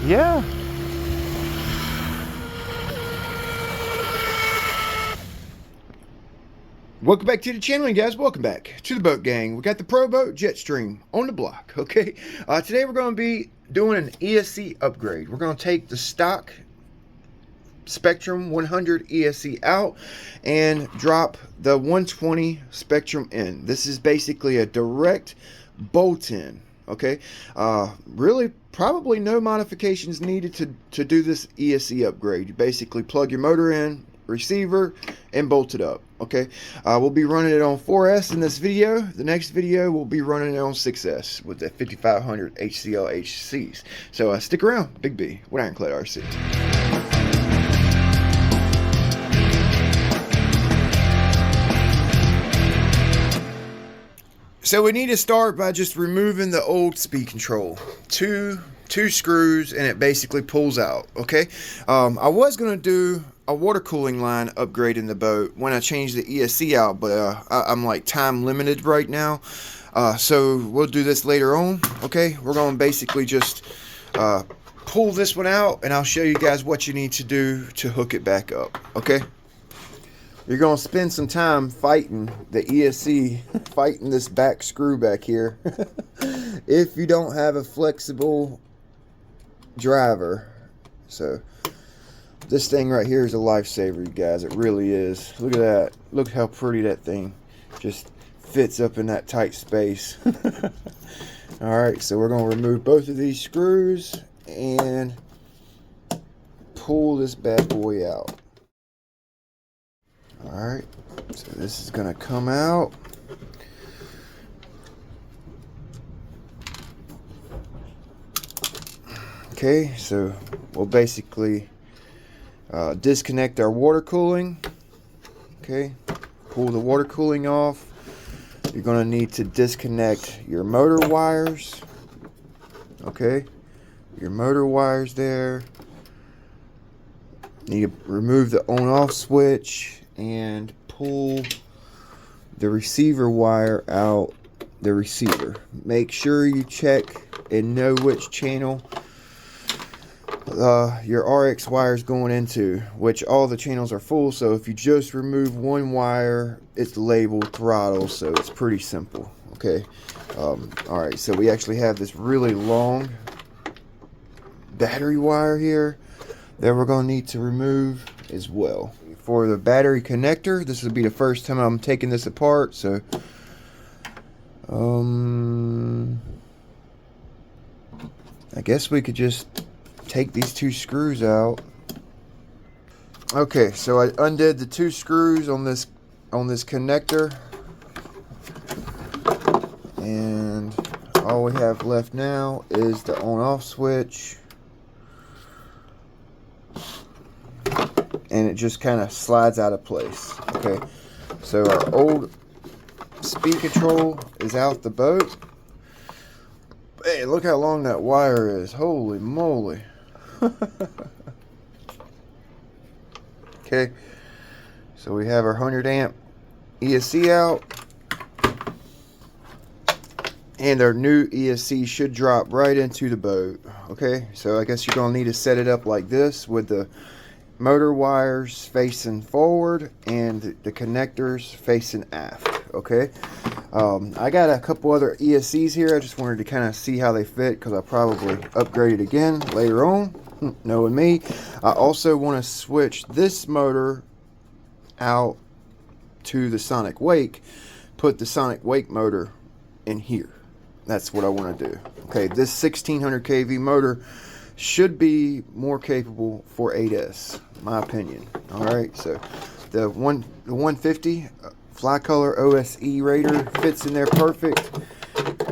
Yeah. Welcome back to the channel, guys. Welcome back to the boat gang. We got the Proboat Jetstream on the block. Okay, today we're going to be doing an ESC upgrade. We're going to take the stock Spektrum 100 ESC out and drop the 120 Spektrum in. This is basically a direct bolt-in. Okay, really probably no modifications needed to do this ESC upgrade. You basically plug your motor in, receiver, and bolt it up. Okay, we'll be running it on 4S in this video. The next video we'll be running it on 6S with the 5500 HCL HCs. So stick around. Big B with Ironclad RC. So we need to start by just removing the old speed control. Two screws, and it basically pulls out. Okay, I was going to do a water cooling line upgrade in the boat when I changed the ESC out, but I'm like time limited right now, so we'll do this later on. Okay, we're going to basically just pull this one out, and I'll show you guys what you need to do to hook it back up. Okay, you're going to spend some time fighting the ESC, fighting this back screw back here if you don't have a flexible driver. So this thing right here is a lifesaver, you guys. It really is. Look at that. Look how pretty that thing just fits up in that tight space. Alright, so we're going to remove both of these screws and pull this bad boy out. Alright, so this is going to come out. Okay, so we'll basically disconnect our water cooling. Okay, pull the water cooling off. You're going to need to disconnect your motor wires. Okay, your motor wires there. You remove the on-off switch and pull the receiver wire out the receiver. Make sure you check and know which channel your RX wire is going into, which all the channels are full. So if you just remove one wire, it's labeled throttle, so it's pretty simple. Okay, alright, so we actually have this really long battery wire here that we're going to need to remove as well. For the battery connector, this will be the first time I'm taking this apart, so I guess we could just take these two screws out. Okay, so I undid the two screws on this connector, and all we have left now is the on-off switch, and it just kind of slides out of place. Okay, so our old speed control is out the boat. Hey, look how long that wire is. Holy moly. Okay, so we have our 100 amp ESC out, and our new ESC should drop right into the boat. Okay, so I guess you're going to need to set it up like this with the motor wires facing forward and the connectors facing aft. Okay, I got a couple other ESCs here. I just wanted to kind of see how they fit, because I'll probably upgrade it again later on, knowing me. I also want to switch this motor out to the Sonic Wake, put the Sonic Wake motor in here. That's what I want to do. Okay, this 1600 kV motor should be more capable for 8S, my opinion. Alright, so the 150 Fly Color OSE Raider fits in there perfect,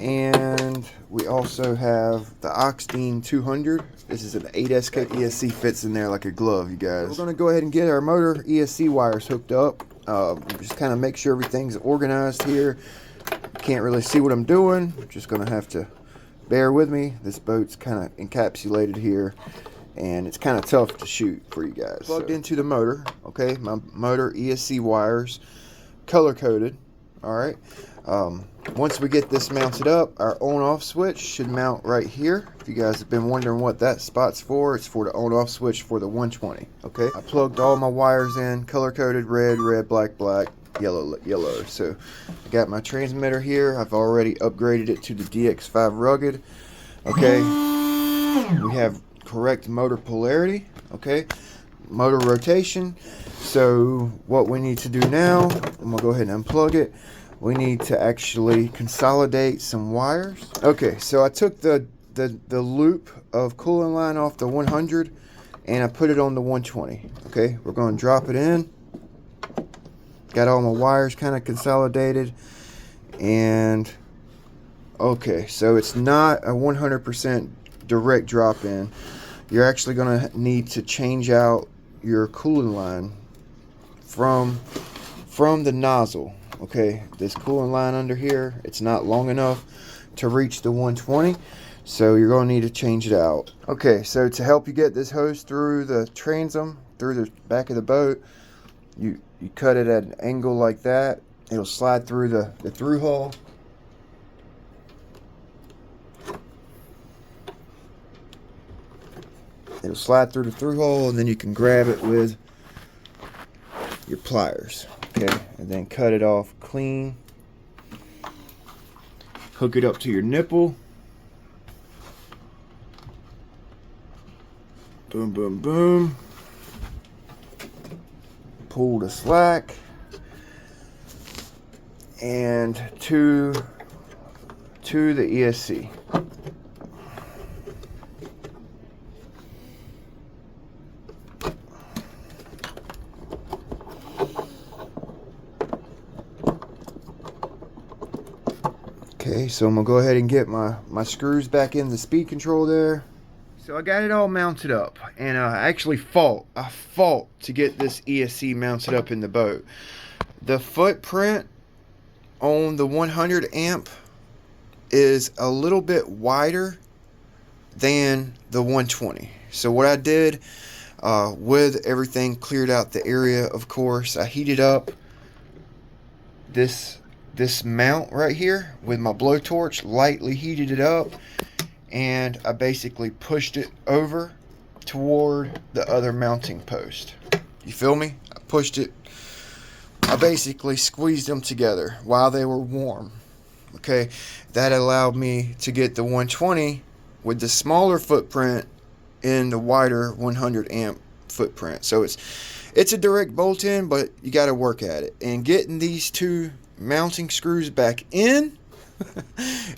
and we also have the Oxdean 200. This is an 8S ESC, fits in there like a glove, you guys. We're going to go ahead and get our motor ESC wires hooked up. Just kind of make sure everything's organized here. Can't really see what I'm doing. Just going to have to bear with me. This boat's kind of encapsulated here, and it's kind of tough to shoot for you guys. Plugged into the motor. Okay, my motor ESC wires, color coded. All right, Once we get this mounted up, our on-off switch should mount right here. If you guys have been wondering what that spot's for, it's for the on-off switch for the 120. Okay, I plugged all my wires in, color-coded: red, red, black, black, yellow, yellow. So I got my transmitter here. I've already upgraded it to the DX5 rugged. Okay, we have correct motor polarity. Okay, motor rotation. So what we need to do now, I'm gonna go ahead and unplug it. We need to actually consolidate some wires. Okay, so I took the loop of cooling line off the 100 and I put it on the 120. Okay, we're going to drop it in. Got all my wires kind of consolidated. And okay, so it's not a 100% direct drop in. You're actually going to need to change out your cooling line from the nozzle. Okay, this cooling line under here, it's not long enough to reach the 120, so you're going to need to change it out. Okay, so to help you get this hose through the transom, through the back of the boat, you cut it at an angle like that. It'll slide through the through hole. It'll slide through the through hole, and then you can grab it with your pliers. Okay, and then cut it off clean. Hook it up to your nipple. Boom, boom, boom. Pull the slack. And to the ESC. Okay, so I'm gonna go ahead and get my screws back in the speed control there. So I got it all mounted up, and I actually fought to get this ESC mounted up in the boat. The footprint on the 100 amp is a little bit wider than the 120. So what I did, with everything cleared out the area, of course, I heated up this mount right here with my blowtorch, lightly heated it up, and I basically pushed it over toward the other mounting post. You feel me? I basically squeezed them together while they were warm. Okay, that allowed me to get the 120 with the smaller footprint in the wider 100 amp footprint. So it's a direct bolt in, but you got to work at it. And getting these two mounting screws back in,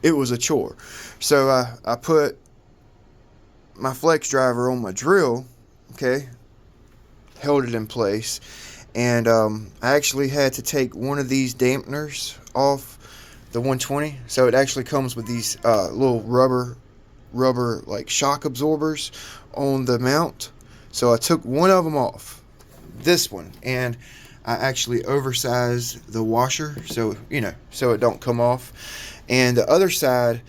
it was a chore. So I put my flex driver on my drill. Okay, held it in place, and I actually had to take one of these dampeners off the 120. So it actually comes with these little rubber like shock absorbers on the mount. So I took one of them off, this one, and I actually oversized the washer so it don't come off. And the other side,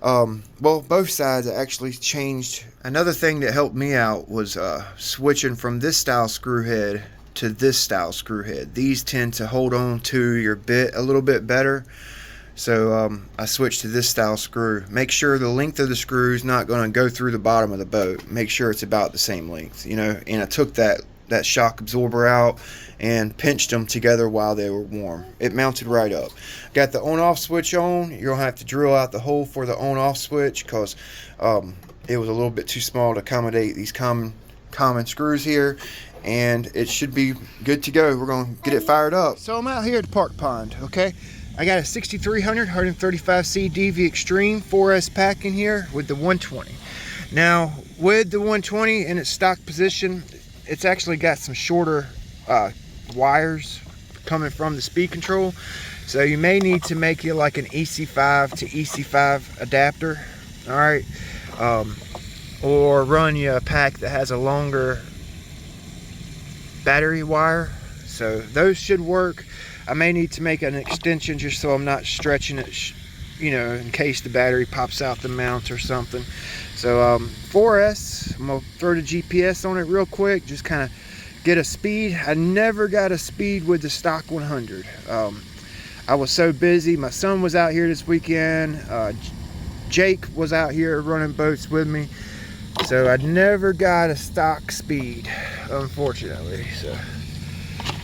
well, both sides, I actually changed. Another thing that helped me out was switching from this style screw head to this style screw head. These tend to hold on to your bit a little bit better. So I switched to this style screw. Make sure the length of the screw is not going to go through the bottom of the boat. Make sure it's about the same length, and I took that shock absorber out and pinched them together while they were warm. It mounted right up. Got the on-off switch on. You're gonna have to drill out the hole for the on-off switch because it was a little bit too small to accommodate these common screws here, and it should be good to go. We're gonna get it fired up. So I'm out here at the park pond. Okay, I got a 6300 135C DV Extreme 4S pack in here with the 120. Now with the 120 in its stock position, it's actually got some shorter wires coming from the speed control, so you may need to make it like an EC5 to EC5 adapter. All right, or run you a pack that has a longer battery wire. So those should work. I may need to make an extension just so I'm not stretching it, in case the battery pops out the mount or something. So 4S, I'm gonna throw the GPS on it real quick, just kind of get a speed. I never got a speed with the stock 100. I was so busy. My son was out here this weekend. Jake was out here running boats with me. So I never got a stock speed, unfortunately. So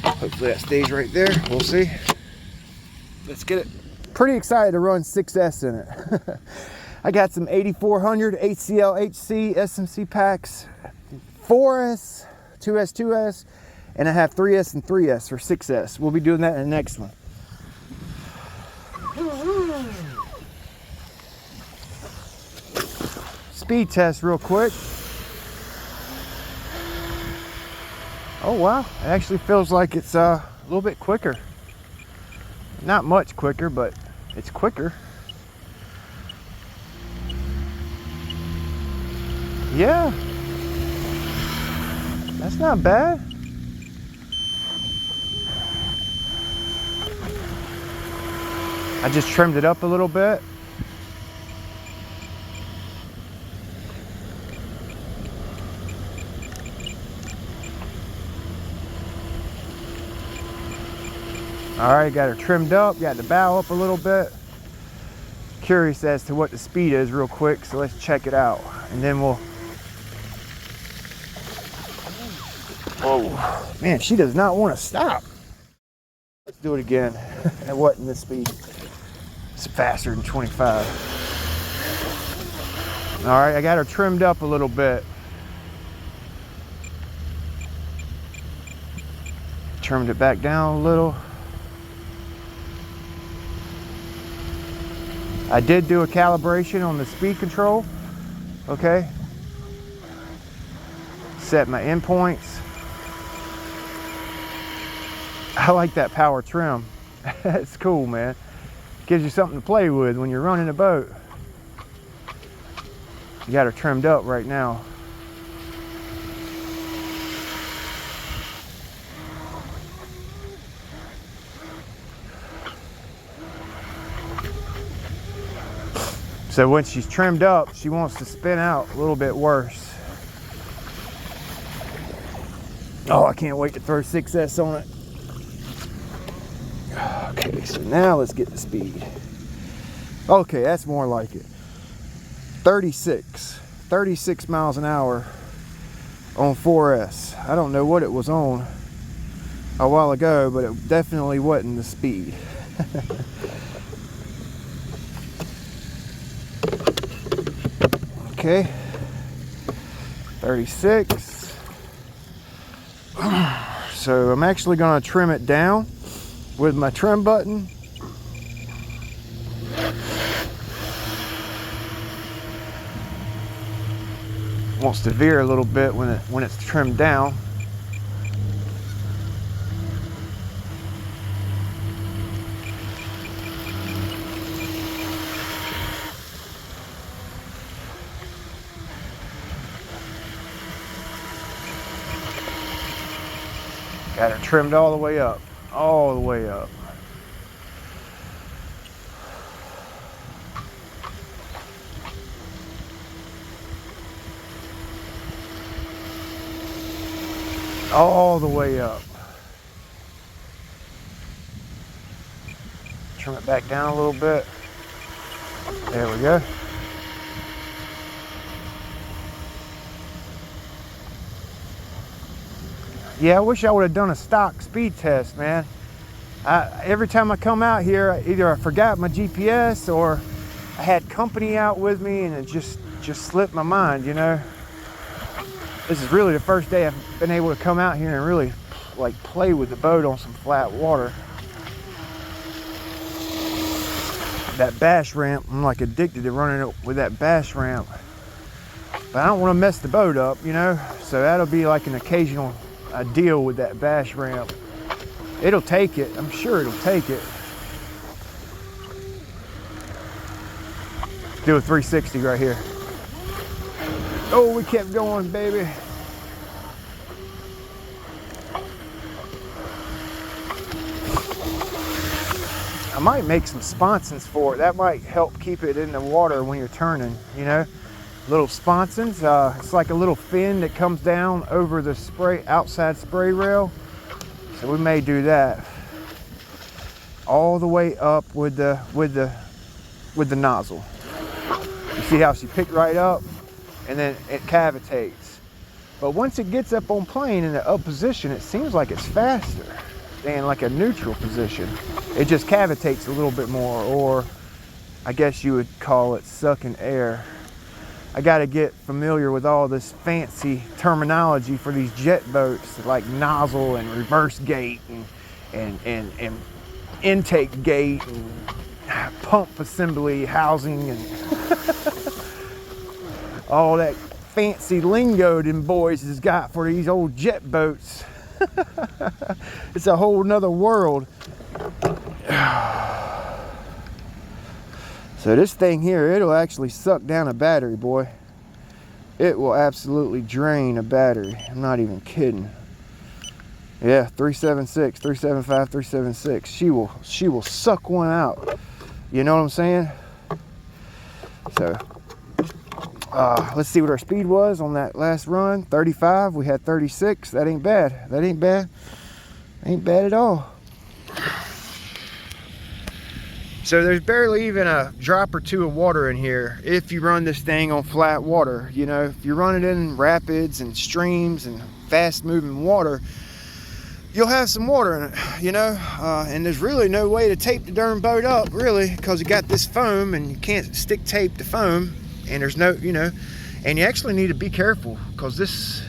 hopefully that stays right there. We'll see. Let's get it. Pretty excited to run 6S in it. I got some 8400 HCL HC SMC packs, 4S, 2S, 2S, and I have 3S and 3S for 6S. We'll be doing that in the next one. Speed test real quick. Oh wow, it actually feels like it's a little bit quicker. Not much quicker, but it's quicker. Yeah, that's not bad. I just trimmed it up a little bit. All right, got her trimmed up, got the bow up a little bit. Curious as to what the speed is real quick, so let's check it out. And then we'll... Whoa, man, she does not want to stop. Let's do it again. At what in this speed? It's faster than 25. All right, I got her trimmed up a little bit. Trimmed it back down a little. I did do a calibration on the speed control, okay? Set my endpoints. I like that power trim. It's cool, man. Gives you something to play with when you're running a boat. You got her trimmed up right now. So when she's trimmed up, she wants to spin out a little bit worse. Oh, I can't wait to throw 6S on it. Okay, so now let's get the speed. Okay, that's more like it. 36 miles an hour on 4S. I don't know what it was on a while ago, but it definitely wasn't the speed. Okay, 36. So I'm actually going to trim it down with my trim button. Wants to veer a little bit when it's trimmed down. Got her trimmed all the way up, all the way up. All the way up. Trim it back down a little bit. There we go. Yeah, I wish I would have done a stock speed test, man. Every time I come out here, either I forgot my GPS or I had company out with me and it just slipped my mind, you know. This is really the first day I've been able to come out here and really like play with the boat on some flat water. That bash ramp, I'm like addicted to running it with that bash ramp. But I don't want to mess the boat up, you know. So that'll be like an occasional deal with that bash ramp. It'll take it, I'm sure it'll take it. Do a 360 right here. Oh, we kept going, baby. I might make some sponsons for it. That might help keep it in the water when you're turning, you know. Little sponsons. It's like a little fin that comes down over the outside spray rail. So we may do that. all the way up with the nozzle. You see how she picked right up, and then it cavitates. But once it gets up on plane in the up position, it seems like it's faster than like a neutral position. It just cavitates a little bit more, or I guess you would call it sucking air. I got to get familiar with all this fancy terminology for these jet boats, like nozzle and reverse gate and intake gate and pump assembly housing and all that fancy lingo them boys has got for these old jet boats. It's a whole nother world. So this thing here, it'll actually suck down a battery, boy. It will absolutely drain a battery. I'm not even kidding. Yeah, 376, 375, 376. She will suck one out. You know what I'm saying? So let's see what our speed was on that last run. 35. We had 36. That ain't bad. That ain't bad. Ain't bad at all. So there's barely even a drop or two of water in here if you run this thing on flat water. You know, if you run it in rapids and streams and fast moving water, you'll have some water in it, you know. And there's really no way to tape the darn boat up, really, because you got this foam and you can't stick tape the foam, and there's no, you know, and you actually need to be careful because this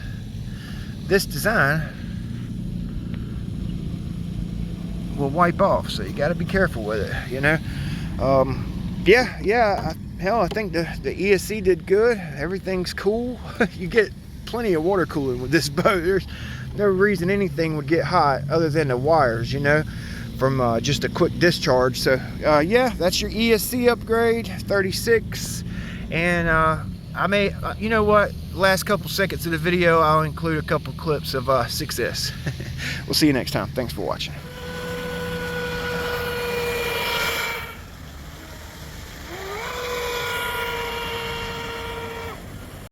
design will wipe off, so you got to be careful with it, you know. Hell, I think the ESC did good. Everything's cool. You get plenty of water cooling with this boat. There's no reason anything would get hot other than the wires, you know, from just a quick discharge. So yeah, that's your ESC upgrade, 36. And I may, you know what, last couple seconds of the video, I'll include a couple clips of 6S. We'll see you next time. Thanks for watching.